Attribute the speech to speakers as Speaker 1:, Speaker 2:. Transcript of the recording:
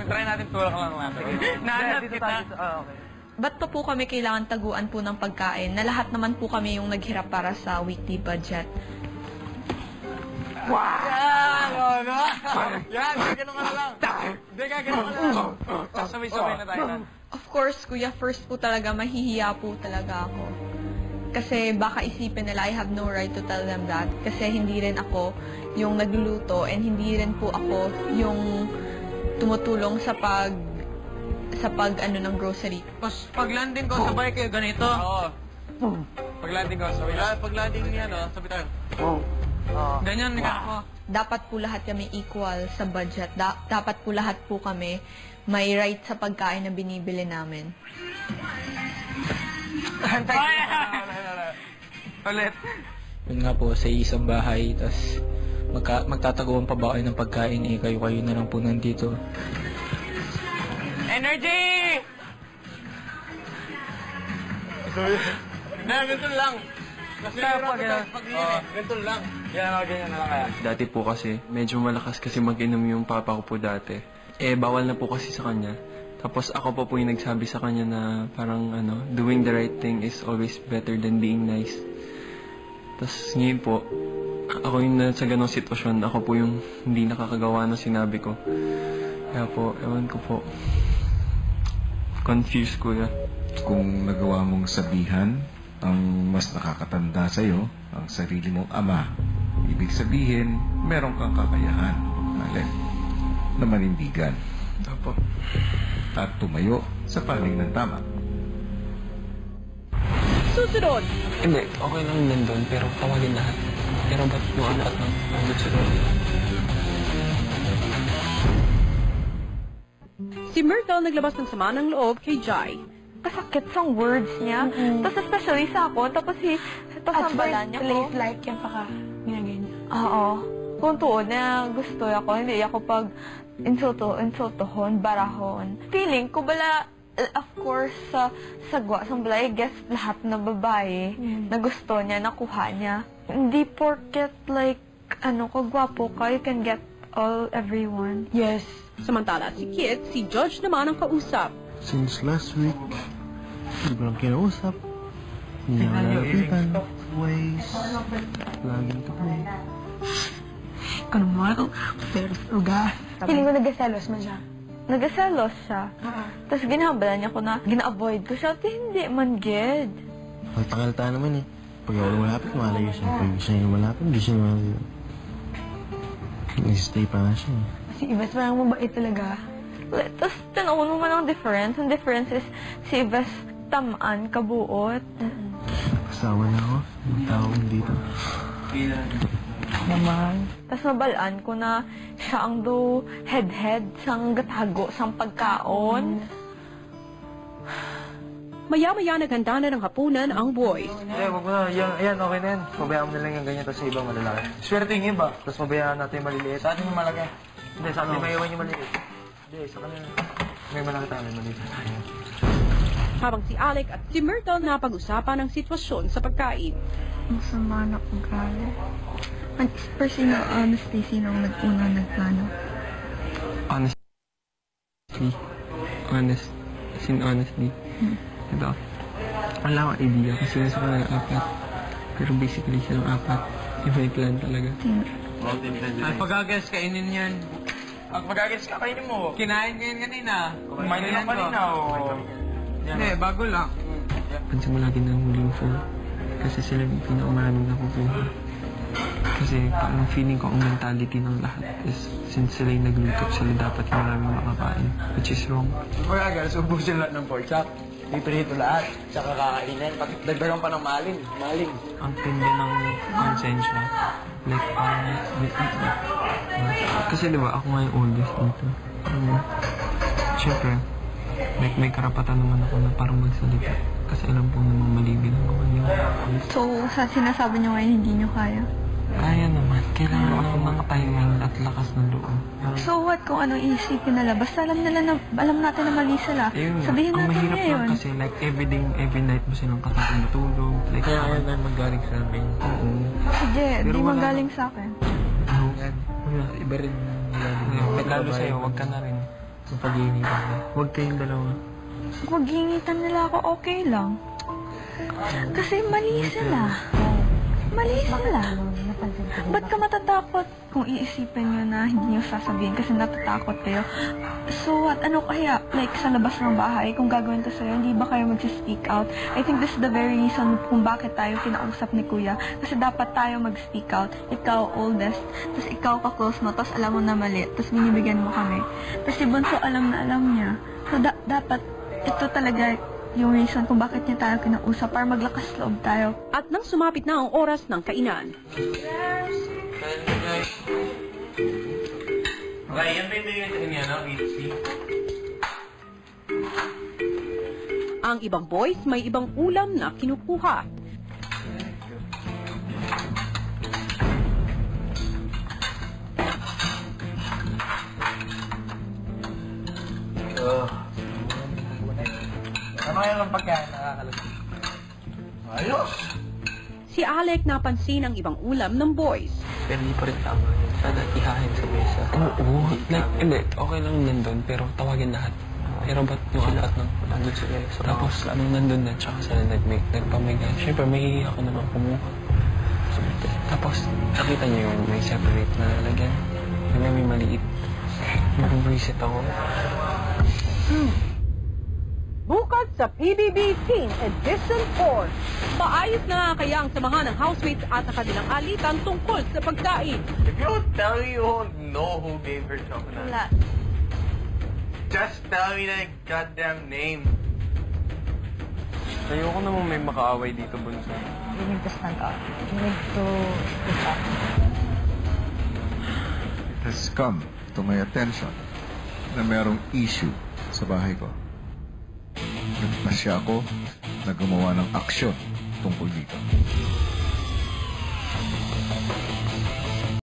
Speaker 1: try natin tulak lang natin. Nahanap kita. Okay.
Speaker 2: Ba't pa po kami kailangan taguan po ng pagkain na lahat naman po kami yung naghirap para sa weekly budget?
Speaker 1: Wow! Yan! Yan! Ganun ka na lang! Hindi ka, ganun ka na lang! Sabay-sabay na tayo na.
Speaker 2: Of course, kuya, first po talaga, mahihiya po talaga ako. Kasi baka isipin nila, I have no right to tell them that. Kasi hindi rin ako yung nagluluto and hindi rin po ako yung tumutulong sa ng grocery.
Speaker 1: Tapos pag landing ko, sabay kayo ganito. Oo. Pag landing ko, sabay. Pag landing niya, sabay tayo. Ganyan nga ako.
Speaker 2: Dapat po lahat kami equal sa budget. Dapat po lahat po kami may right sa pagkain na binibili namin.
Speaker 1: Ulit.
Speaker 3: Yun nga po, sa isang bahay, tas magtataguan pa ba kayo ng pagkain, kayo-kayo na lang po nandito.
Speaker 1: Energy! Ganito lang. Kasi ganito lang. Ganyan na lang kaya.
Speaker 4: Dati po kasi, medyo malakas kasi mag-inom yung papa ko po dati. Bawal na po kasi sa kanya. Tapos ako pa po yung nagsabi sa kanya na parang doing the right thing is always better than being nice. Tapos ngayon po, ako yung sa ganong sitwasyon, ako po yung hindi nakakagawa ng sinabi ko. Kaya po, ewan ko po. Confused, kuya.
Speaker 5: Kung nagawa mong sabihan ang mas nakakatanda sa'yo, ang sarili mong ama, ibig sabihin, meron kang kakayahan, na manindigan.
Speaker 4: Opo.
Speaker 5: At tumayo sa panig ng tama.
Speaker 6: Susunod!
Speaker 4: Hindi, okay lang nandun, pero tawagin lahat. Pero ba't yung apat ng nandun sa loob?
Speaker 6: Si Myrtle naglabas ng sama ng loob kay Jai.
Speaker 2: Kasakit sang words niya. Tapos especially sa ako. Tapos sambalan niya ko.
Speaker 7: Like yan pa ka. Ginagay niya.
Speaker 2: Oo. Kung tuon na gusto ako, hindi ako pag insultohon, barahon. Feeling ko bala, of course, sa sagwa, sambala, I guess lahat na babae na gusto niya, nakuha niya. Hindi porket like, kagwapo ka, you can get everyone.
Speaker 6: Yes. Samantala si Kit, si Judge naman ang kausap.
Speaker 8: Since last week, hindi ko lang kinausap. Hindi ako nalapitan. Ways. Laging tuloy.
Speaker 7: Kung mo, pero uga. Feeling ko nagkaselos man siya.
Speaker 2: Nagaselos siya. Tapos ginahabala niya ko na gina-avoid ko siya. Hindi man good.
Speaker 8: Pagtakalta naman eh. Pag ako malapit, malayo siya. Pag siya yung malapit, hindi siya malayo. Nag-stay pa nga siya.
Speaker 7: Si Ibas parang mabait talaga.
Speaker 2: Tapos tanaw naman ang difference. Ang difference is si Ibas tamaan, kabuot.
Speaker 8: Kasawa na ako. Ang taong dito.
Speaker 2: Naman. Tapos mabalaan ko na siya ang do head-head sang gatago sang pagkaon.
Speaker 6: Maya-maya naghanda na ng hapunan ang boys.
Speaker 1: Wag mo na. Yan, okay na yan. Pabayaan mo na lang yung ganyan, tapos sa ibang malalaki. Swerte yung iba, tapos pabayaan natin yung maliliit. Sa atin yung malaki. Hindi, sa atin may iwan yung maliliit. Hindi, sa kanila. May malaki tayo, may maliit.
Speaker 6: Habang si Alec at si Myrtle napag-usapan ang sitwasyon sa pagkain.
Speaker 7: Masama na kong gali. Personal, honestly, sino ang nag-una nagplano?
Speaker 4: Honestly. Diba? Wala akong idea kasi nasa kanila apat. Pero basically silang apat. Iba yung plan talaga.
Speaker 1: Ay, pag-agas, kainin yan. Pag pag-agas ka, kainin mo. Kinain ko yun kanina. Kumain lang kanina, o... Hindi, bago lang.
Speaker 4: Pansin mo lagi na huling four. Kasi sila yung pinakamaraming nakukuha. Kasi parang feeling ko ang mentality ng lahat is since sila yung nagluto, sila dapat yung maraming makakain. Which is wrong.
Speaker 1: Pag-agas, ubusin lahat ng pork chop. Piprito lahat. Tsaka kakainin. Dagdagan pa ng maling.
Speaker 4: Ang tindi ng konsensya. Like, kasi diba, ako nga yung oldest dito. Siyempre, like, may karapatan naman ako na parang magsalita. Kasi alam po namang mali ginagawa niyo.
Speaker 2: So, sa sinasabi niyo ngayon, hindi niyo kaya?
Speaker 4: Kaya naman. Kailangan ako ng timing at lakas ng loob.
Speaker 2: So what kung anong isipin nila? Basta alam natin na mali sila. Sabihin
Speaker 4: ang
Speaker 2: natin
Speaker 4: mahirap
Speaker 2: ngayon.
Speaker 4: lang kasi like every night mo silang kasama matulog. Like, kaya ayaw na magaling sa amin. Oo.
Speaker 2: Sige,
Speaker 4: Pero
Speaker 2: di
Speaker 4: wala-
Speaker 2: magaling sa akin.
Speaker 4: Iba rin. Lalo sa'yo, wag ka na rin.
Speaker 3: Yung pag-iinitan niya. Huwag kayong dalawa.
Speaker 2: Kung gingitan nila ako, okay lang. Kasi mali sila. Mali sila. Ba't ka matatakot kung iisipin nyo na hindi nyo sasabihin kasi natatakot kayo? So what? Ano kaya? Like sa labas ng bahay, kung gagawin to sa'yo, hindi ba kayo mag-speak out? I think this is the very reason kung bakit tayo kinausap ni Kuya. Kasi dapat tayo mag-speak out. Ikaw oldest, tapos ikaw ka-close mo, tapos alam mo na mali, tapos binibigyan mo kami. Tapos si Bunso alam na alam niya. So dapat ito talaga yung reason kung bakit niya tayo kinausap para maglakas loob tayo.
Speaker 6: At nang sumapit na ang oras ng kainan,
Speaker 1: Okay, yan ba yung niya, no?
Speaker 6: ang ibang boys may ibang ulam na kinukuha.
Speaker 1: Ano kaya ng pagkain nakakalasing? Ayos!
Speaker 6: Si Alec napansin ang ibang ulam ng boys.
Speaker 3: Pero hindi pa rin tama yun. Sana ihahin sa mesa.
Speaker 4: Oo. Like, hindi. Okay lang nandun, pero tawagin lahat. Pero ba't yung lahat ng
Speaker 3: Nandun sa mesa.
Speaker 4: Tapos, anong nandun na, tsaka sila nagpamigay. Siyempre, may ako naman kumuha. Tapos, nakita niyo yung may separate na lalagyan. May maliit. Mag-reset ako.
Speaker 6: Bukas sa PBB Teen Edition 4. Maayos na kaya ang samahan ng housemates at sa kanilang alitan tungkol sa pagkain.
Speaker 1: If you don't tell me, you won't know who gave her chocolate.
Speaker 2: Wala.
Speaker 1: Just tell me the goddamn name.
Speaker 4: Ayoko namang may makaaway dito, Bunso.
Speaker 7: You need to stand up. You need to speak up.
Speaker 5: It has come to my attention na merong issue sa bahay ko. Nagpasya ako na gumawa ng aksyon tungkol dito.